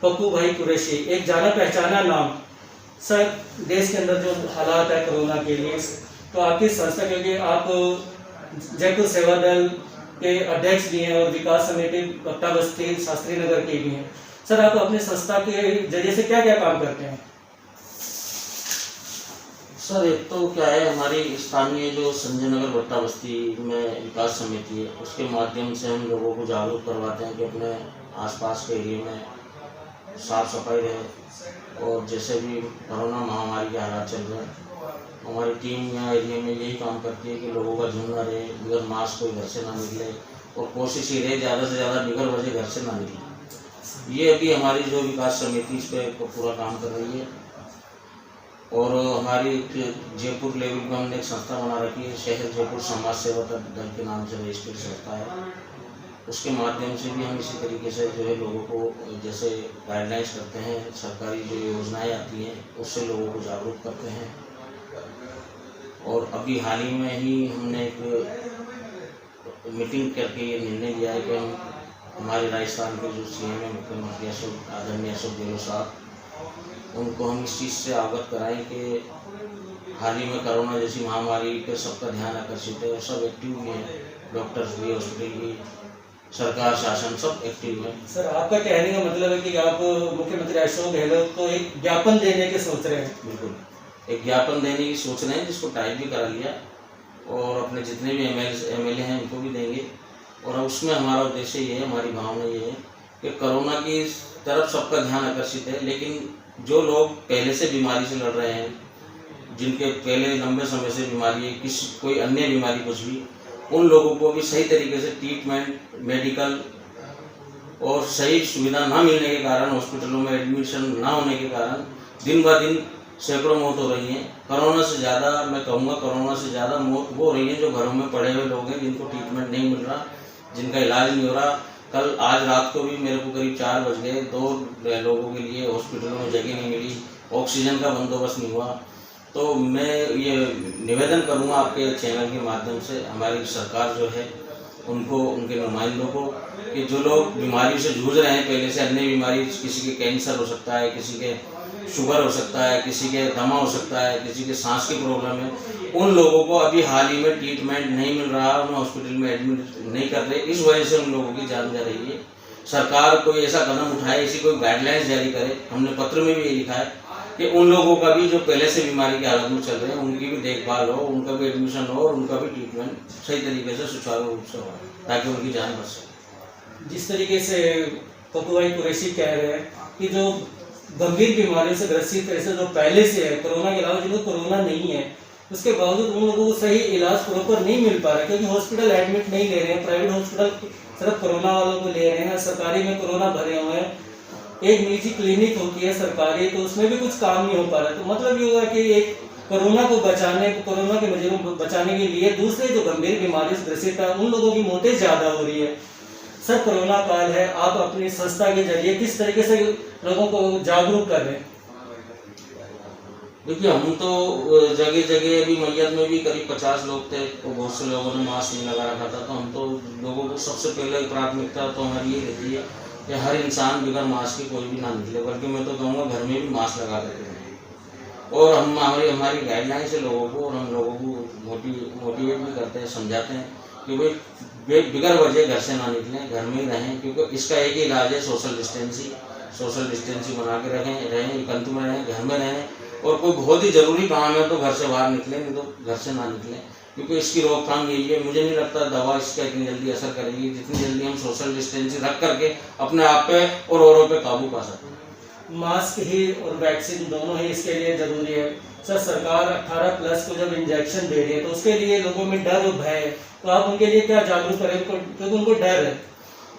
पप्पू भाई कुरैशी, एक जाना पहचाना नाम। सर, देश के अंदर जो हालात है कोरोना के लिए, तो आपकी संस्था, क्योंकि आप जयपुर सेवा दल के अध्यक्ष भी हैं और विकास समिति बट्टा बस्ती शास्त्री नगर के भी हैं, सर आप अपनी संस्था के जरिए से क्या क्या काम करते हैं? सर, एक तो क्या है, हमारी स्थानीय जो संजय नगर बट्टा बस्ती में विकास समिति है, उसके माध्यम से हम लोगों को जागरूक करवाते हैं कि अपने आसपास के एरिया में साफ सफाई रहे। और जैसे भी कोरोना महामारी के हालात चल रहे हैं, हमारी टीम यहाँ एरिया में यही काम करती है कि लोगों का झुंड न रहे, बिगर मास्क कोई घर से ना निकले, और कोशिश ये रहे ज़्यादा से ज़्यादा बिगर वजह घर से ना निकले। ये अभी हमारी जो विकास समिति इस पर पूरा काम कर रही है। और हमारी जयपुर लेवल पर हमने एक संस्था बना रखी है, शहर जयपुर समाज सेवा दल के नाम से रजिस्टर्ड संस्था है। उसके माध्यम से भी हम इसी तरीके से जो है लोगों को जैसे गाइडलाइंस करते हैं, सरकारी जो योजनाएं आती हैं उससे लोगों को जागरूक करते हैं। और अभी हाल ही में ही हमने एक मीटिंग करके ये निर्णय लिया है कि हम हमारे राजस्थान के जो सीएम है, मुख्यमंत्री आदरणीय अशोक गहलोत साहब, उनको हम इस चीज़ से अवगत कराएं कि हाल ही में कोरोना जैसी महामारी पर सबका ध्यान आकर्षित है और सब एक्टिव भी हैं, डॉक्टर्स भी, हॉस्पिटल भी, सरकार शासन सब एक्टिव है। सर, आपका कहने का मतलब है कि आप मुख्यमंत्री अशोक गहलोत को एक ज्ञापन देने के सोच रहे हैं? बिल्कुल, एक ज्ञापन देने की सोच रहे हैं, जिसको टाइप भी करा लिया और अपने जितने भी एमएलए हैं उनको भी देंगे। और उसमें हमारा उद्देश्य ये है, हमारी भावना ये है कि कोरोना की तरफ सबका ध्यान आकर्षित है, लेकिन जो लोग पहले से बीमारी से लड़ रहे हैं, जिनके पहले लंबे समय से बीमारी है, कोई अन्य बीमारी कुछ भी, उन लोगों को भी सही तरीके से ट्रीटमेंट, मेडिकल और सही सुविधा ना मिलने के कारण, हॉस्पिटलों में एडमिशन ना होने के कारण दिन ब दिन सैकड़ों मौत हो रही हैं। कोरोना से ज़्यादा, मैं कहूँगा कोरोना से ज़्यादा मौत वो हो रही है जो घरों में पड़े हुए लोग हैं, जिनको ट्रीटमेंट नहीं मिल रहा, जिनका इलाज नहीं हो रहा। कल आज रात को भी मेरे को करीब 4 बज गए, 2 लोगों के लिए हॉस्पिटलों में जगह नहीं मिली, ऑक्सीजन का बंदोबस्त नहीं हुआ। तो मैं ये निवेदन करूँगा आपके चैनल के माध्यम से हमारी सरकार जो है उनको, उनके नुमाइंदों को, कि जो लोग बीमारी से जूझ रहे हैं पहले से, अन्य बीमारी, किसी के कैंसर हो सकता है, किसी के शुगर हो सकता है, किसी के दमा हो सकता है, किसी के सांस की प्रॉब्लम है, उन लोगों को अभी हाल ही में ट्रीटमेंट नहीं मिल रहा, उन्हें हॉस्पिटल में एडमिट नहीं कर रहे, इस वजह से उन लोगों की जान जा रही है। सरकार कोई ऐसा कदम उठाए, ऐसी कोई गाइडलाइंस जारी करे। हमने पत्र में भी ये लिखा है कि उन लोगों का भी जो पहले से बीमारी की हालत में चल रहे हैं, उनकी भी देखभाल हो, उनका भी एडमिशन हो और उनका भी ट्रीटमेंट सही तरीके से सुचारू रूप से हो, ताकि उनकी जान बच सके। जिस तरीके से पप्पू भाई कुरैशी कह रहे हैं कि जो गंभीर बीमारियों से ग्रसित ऐसे जो पहले से है, कोरोना के अलावा जिनको कोरोना नहीं है, उसके बावजूद उन लोगों को सही इलाज प्रॉपर नहीं मिल पा रहा है, क्योंकि हॉस्पिटल एडमिट नहीं ले रहे हैं। प्राइवेट हॉस्पिटल सिर्फ कोरोना वालों को ले रहे हैं, सरकारी में कोरोना भरे हुए हैं। एक निजी क्लिनिक होती है सरकारी, तो उसमें भी कुछ काम नहीं हो पा रहा है। तो मतलब ये हुआ कि एक कोरोना को बचाने, कोरोना के मरीजों को बचाने के लिए दूसरे जो गंभीर बीमारी से ग्रसित है उन लोगों की मौतें ज़्यादा हो रही है। सर, कोरोना काल है, आप अपनी संस्था के जरिए किस तरीके से लोगों को जागरूक कर रहे हैं? देखिए, हम तो जगह जगह अभी मैयत में भी करीब 50 लोग थे, तो बहुत से लोगों ने मास्क नहीं लगा रखा था। तो हम तो लोगों को सबसे पहले प्राथमिकता तो हमारी ये रहती है कि हर इंसान बिना मास्क के कोई भी ना निकले, बल्कि मैं तो कहूँगा घर में भी मास्क लगा करके रहें। और हम हमारी गाइडलाइन से लोगों को, और हम लोगों को मोटिवेट भी करते हैं, समझाते हैं कि भाई बिगर वजह घर से ना निकलें, घर में ही रहें, क्योंकि इसका एक ही इलाज है, सोशल डिस्टेंसिंग बना के रहें, एकांत में रहें, घर में रहें। और कोई बहुत ही ज़रूरी काम है तो घर से बाहर निकलें, नहीं तो घर से ना निकलें, क्योंकि इसकी रोकथाम यही है। मुझे नहीं लगता दवा इसका इतनी जल्दी असर करेगी, जितनी जल्दी हम सोशल डिस्टेंसिंग रख करके अपने आप पे और औरों पे काबू पा सकते हैं। मास्क ही और वैक्सीन दोनों ही इसके लिए जरूरी है। सर, सरकार 18+ को जब इंजेक्शन दे रही है तो उसके लिए लोगों में डर और भय है, तो आप उनके लिए क्या जागरूक करें, क्योंकि उनको डर है?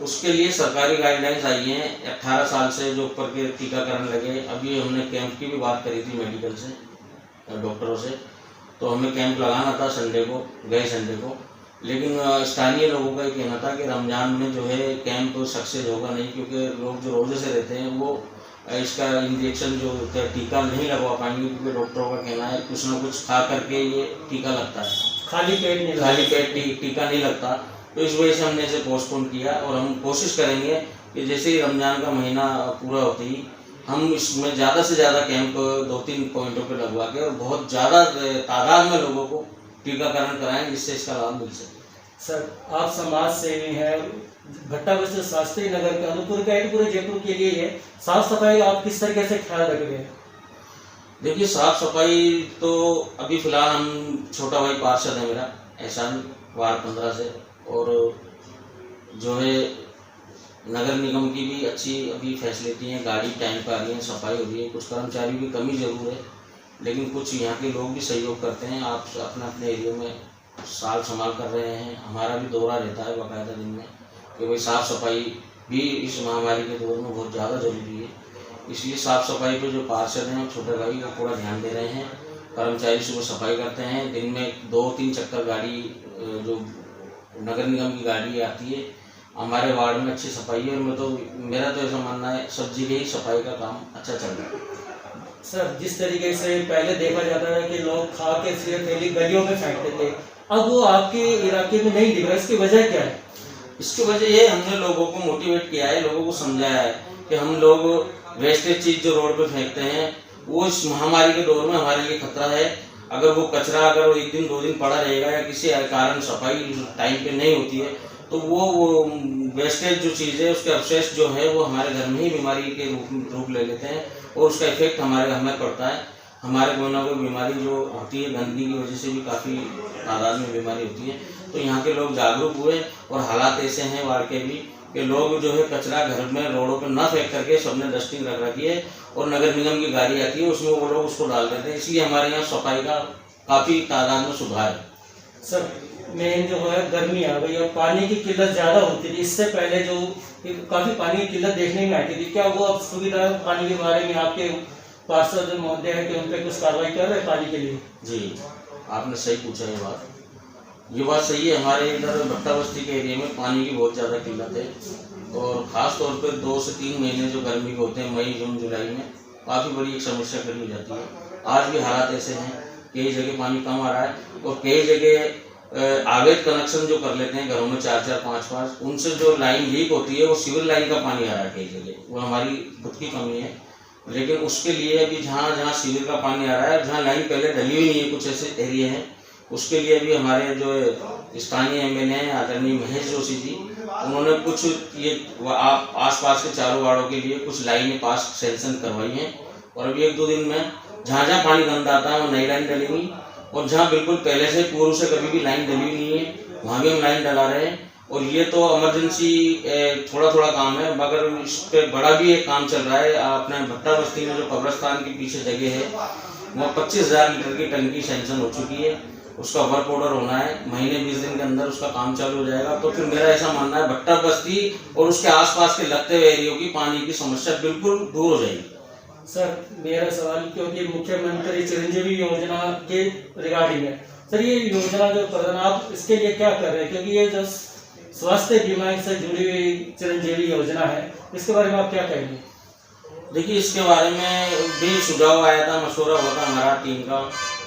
उसके लिए सरकारी गाइडलाइंस आई हैं, 18 साल से जो ऊपर के टीकाकरण लगे। अभी हमने कैंप की भी बात करी थी मेडिकल से, डॉक्टरों से, तो हमें कैंप लगाना था गए संडे को, लेकिन स्थानीय लोगों का ये कहना था कि रमजान में जो है कैंप सक्सेस होगा नहीं, क्योंकि लोग जो रोजे से रहते हैं वो इसका इंजेक्शन जो टीका नहीं लगवा पाएंगे, क्योंकि डॉक्टरों का कहना है कुछ ना कुछ खा करके ये टीका लगता है, खाली पेट टीका नहीं लगता। तो इस वजह से हमने इसे पोस्टपोन किया और हम कोशिश करेंगे कि जैसे ही रमज़ान का महीना पूरा होते ही हम इसमें ज़्यादा से ज़्यादा कैंप 2-3 पॉइंटों पे लगवा के और बहुत ज़्यादा तादाद में लोगों को टीकाकरण कराएं, जिससे इसका लाभ मिल सके। सर, आप समाज सेवी हैं, भट्टा बस्ती शास्त्री नगर के अनूपपुर का पूरे जयपुर के लिए है, साफ सफाई आप किस तरीके से ख्याल रख रहे हैं? देखिए, साफ सफाई तो अभी फिलहाल हम, छोटा भाई पार्षद है मेरा एहसान वार्ड 15 से, और जो है नगर निगम की भी अच्छी अभी फैसिलिटी है, गाड़ी टाइम पर आ रही है, सफाई हो रही है, कुछ कर्मचारी की कमी जरूर है, लेकिन कुछ यहाँ के लोग भी सहयोग करते हैं। आप अपने अपने एरिया में साल संभाल कर रहे हैं। हमारा भी दौरा रहता है बाकायदा दिन में कि भाई साफ़ सफाई भी इस महामारी के दौर में बहुत ज़्यादा ज़रूरी है, इसलिए साफ़ सफाई पे जो पार्षद हैं छोटे भाई वो पूरा ध्यान दे रहे हैं। कर्मचारी सुबह सफाई करते हैं, दिन में 2-3 चक्कर गाड़ी जो नगर निगम की गाड़ी आती है, हमारे वार्ड में अच्छी सफाई है। मेरा तो ऐसा मानना है सब जगह ही सफाई का काम अच्छा चल रहा है। सर, जिस तरीके से पहले देखा जाता था कि लोग खा के सिर्फ थैली गलियों में फेंकते थे, अब वो आपके इलाके में नहीं दिख रहा, इसकी वजह क्या है? इसकी वजह ये, हमने लोगों को मोटिवेट किया है, लोगों को समझाया है कि हम लोग वेस्टेज चीज़ जो रोड पे फेंकते हैं वो इस महामारी के दौर में हमारे लिए खतरा है। अगर वो कचरा अगर 1 दिन 2 दिन पड़ा रहेगा या किसी कारण सफाई टाइम पे नहीं होती है तो वो वेस्टेज जो चीज़ है उसके अवशेष जो है वो हमारे घर में ही बीमारी के रूप ले लेते हैं और उसका इफेक्ट हमें पड़ता है। हमारे कोई ना कोई बीमारी जो होती है गंदगी की वजह से भी काफ़ी तादाद में बीमारी होती है। तो यहाँ के लोग जागरूक हुए और हालात ऐसे हैं वार्ड के भी कि लोग जो है कचरा घर में रोडों पर ना फेंक करके सबने डस्टिंग रख रखी है और नगर निगम की गाड़ी आती है उसमें वो लोग उसको डाल देते हैं, इसलिए हमारे यहाँ सफाई का काफ़ी तादाद में सुधार है। सर, मेन जो है गर्मी आ गई और पानी की किल्लत ज़्यादा होती थी, इससे पहले जो काफ़ी पानी की किल्लत देखने में आती थी, क्या वो अब सुविधा पानी के बारे में आपके पार्षद महोदय है कि उन पर कुछ कार्रवाई कर रहे हैं पानी के लिए? जी, आपने सही पूछा ये बात सही है। हमारे इधर भट्टा बस्ती के एरिया में पानी की बहुत ज़्यादा किल्लत है और ख़ास तौर पर 2 से 3 महीने जो गर्मी के होते हैं, मई जून जुलाई में काफ़ी बड़ी एक समस्या खड़ी हो जाती है। आज भी हालात ऐसे हैं, कई जगह पानी कम आ रहा है और कई जगह अवैध कनेक्शन जो कर लेते हैं घरों में 4-4, 5-5, उनसे जो लाइन लीक होती है वो सीवर लाइन का पानी आ रहा है कई जगह, वो हमारी खुद की कमी है। लेकिन उसके लिए अभी जहाँ जहाँ सीवर का पानी आ रहा है, जहाँ लाइन पहले डली हुई नहीं है, कुछ ऐसे एरिया हैं, उसके लिए भी हमारे जो स्थानीय एमएलए हैं आदरणीय महेश जोशी जी, उन्होंने कुछ ये आसपास के चारों वार्डों के लिए कुछ लाइनें पास सैंक्शन करवाई हैं और अभी 1-2 दिन में जहाँ जहाँ पानी गंदा आता है वो नई लाइन डलेगी और जहाँ बिल्कुल पहले से पूर्व से कभी भी लाइन डली नहीं है वहाँ भी हम लाइन डला रहे हैं। और ये तो इमरजेंसी थोड़ा थोड़ा काम है, मगर इस पर बड़ा भी एक काम चल रहा है। अपने भट्टा बस्ती में जो कब्रस्तान के पीछे जगह है वहाँ 25,000 लीटर की टंकी सैंक्शन हो चुकी है, उसका वर्क ऑर्डर होना है, महीने 20 दिन के अंदर उसका काम चालू हो जाएगा। तो फिर मेरा ऐसा मानना है भट्टा बस्ती और उसके आसपास के लगते हुए एरियो की पानी की समस्या बिल्कुल दूर हो जाएगी। सर, मेरा सवाल, क्योंकि मुख्यमंत्री चिरंजीवी योजना के रिगार्डिंग है सर, ये योजना जो प्रधान आप इसके लिए क्या कर रहे हैं, क्योंकि ये जो स्वास्थ्य बीमा से जुड़ी हुई चिरंजीवी योजना है, इसके बारे में आप क्या कहेंगे? देखिए, इसके बारे में भी सुझाव आया था, मशवरा हुआ था हमारा टीम का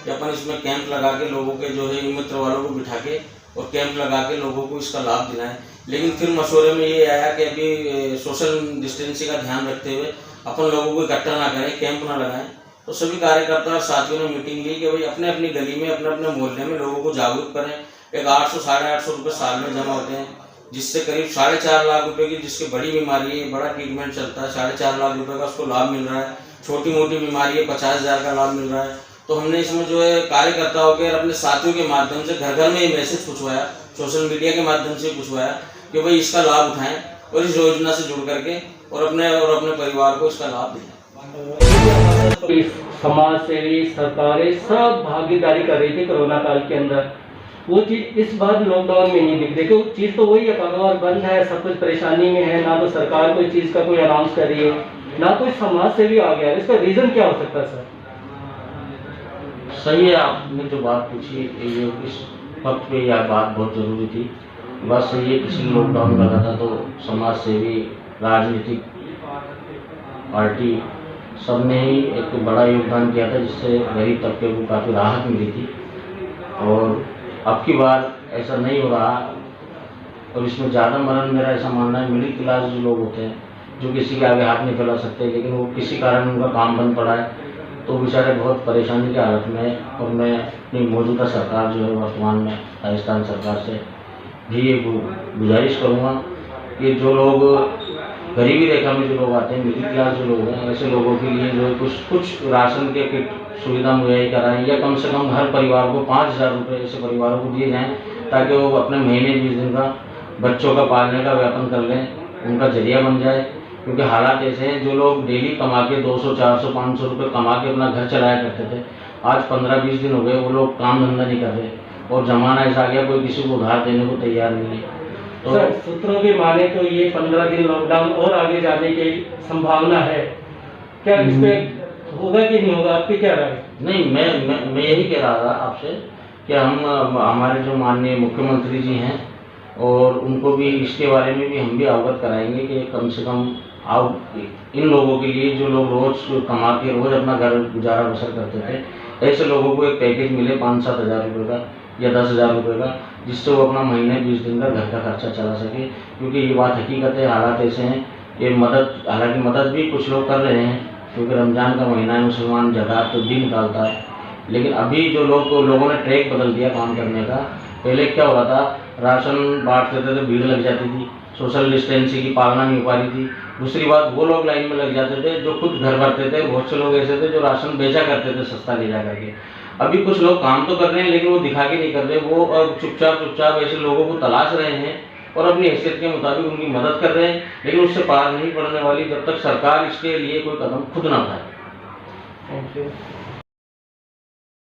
कि अपन इसमें कैंप लगा के लोगों के जो है मित्र वालों को बिठा के और कैंप लगा के लोगों को इसका लाभ दिलाएं। लेकिन फिर मशवरे में ये आया कि अभी सोशल डिस्टेंसिंग का ध्यान रखते हुए अपन लोगों को इकट्ठा ना करें, कैंप ना लगाएं। तो सभी कार्यकर्ता और साथियों ने मीटिंग ली कि भाई अपने अपनी गली में अपने अपने मोहल्ले में लोगों को जागरूक करें। एक 800-850 रुपये साल में जमा होते हैं, जिससे करीब 4.5 लाख रुपए की, जिसकी बड़ी बीमारी है, बड़ा ट्रीटमेंट चलता है, 4.5 लाख रुपए का उसको लाभ मिल रहा है। छोटी मोटी बीमारी है 50,000 का लाभ मिल रहा है। तो हमने इसमें जो है कार्यकर्ताओं के और अपने साथियों के माध्यम से घर घर में ये मैसेज पूछवाया, सोशल मीडिया के माध्यम से पूछवाया कि भाई इसका लाभ उठाएं और इस योजना से जुड़ करके और अपने परिवार को इसका लाभ दें। समाज सेवी, सरकारें सब भागीदारी कर रही थी कोरोना काल के अंदर, वो चीज इस बार लॉकडाउन में नहीं दिख रही। क्योंकि चीज तो वही है, कारोबार बंद है, सब कुछ परेशानी में है, ना तो सरकार कोई चीज का कोई अनाउंस कर रही है, ना कोई समाज सेवी आ गया है। इसका रीजन क्या हो सकता है सर? सही है, आपने जो बात पूछी ये इस वक्त पे यह बात बहुत ज़रूरी थी। बस सही है, किसी लॉकडाउन लगा था तो समाज सेवी, राजनीतिक पार्टी सब ने ही एक बड़ा योगदान किया था, जिससे गरीब तबके को काफ़ी राहत मिली थी। और अब की बार ऐसा नहीं हो रहा और इसमें ज़्यादा मरण, मेरा ऐसा मानना है, मिडिल क्लास जो लोग होते हैं, जो किसी के आगे हाथ नहीं फैला सकते, लेकिन वो किसी कारण उनका काम बंद पड़ा है, तो बेचारे बहुत परेशानी की हालत में है। और मैं अपनी मौजूदा सरकार जो है वर्तमान में राजस्थान सरकार से भी ये गुजारिश करूँगा कि जो लोग गरीबी रेखा में जो लोग आते हैं, मिडिल क्लास जो लोग हैं, ऐसे लोगों के लिए जो कुछ राशन के किट सुविधा मुहैया कराएं, या कम से कम हर परिवार को 5,000 रुपये ऐसे परिवारों को दिए जाएं, ताकि वो अपने महीने 20 दिन का बच्चों का पालने का व्यापन कर लें, उनका जरिया बन जाए। क्योंकि हालात ऐसे हैं, जो लोग डेली कमा के 200, 400, 500 रुपये कमा के अपना घर चलाया करते थे, आज 15-20 दिन हो गए वो लोग काम धंधा नहीं कर रहे, और ज़माना ऐसा आ गया कोई किसी को उधार देने को तैयार नहीं है। तो सर, सूत्रों की माने तो ये 15 दिन लॉकडाउन और आगे जाने की संभावना है, क्या इस पे होगा कि नहीं होगा, आपकी क्या राय? नहीं, मैं यही कह रहा था आपसे कि हम हमारे जो माननीय मुख्यमंत्री जी हैं, और उनको भी इसके बारे में भी हम भी अवगत कराएंगे कि कम से कम इन लोगों के लिए जो लोग रोज़ कमा के रोज़ अपना घर गुजारा बसर करते थे, ऐसे लोगों को एक पैकेज मिले 5-7 हज़ार रुपये का या 10,000 रुपये का, जिससे वो अपना महीने 20 दिन का घर का खर्चा चला सके। क्योंकि ये बात हकीकत है, हालात ऐसे हैं कि हालांकि मदद भी कुछ लोग कर रहे हैं, क्योंकि रमज़ान का महीना है, मुसलमान ज़कात तो भी निकालता है। लेकिन अभी जो लोगों ने ट्रैक बदल दिया काम करने का। पहले क्या हुआ था, राशन बांटते थे, भीड़ लग जाती थी, सोशल डिस्टेंसिंग की पालना नहीं हो पा रही थी। दूसरी बात, वो लोग लाइन में लग जाते थे जो खुद घर भरते थे। बहुत से लोग ऐसे थे जो राशन बेचा करते थे सस्ता ले जा करके। अभी कुछ लोग काम तो कर रहे हैं, लेकिन वो दिखा के नहीं कर रहे, वो अब चुपचाप ऐसे लोगों को तलाश रहे हैं और अपनी हैसियत के मुताबिक उनकी मदद कर रहे हैं, लेकिन उससे पार नहीं पड़ने वाली जब तक सरकार इसके लिए कोई कदम खुद ना उठाए। Thank you.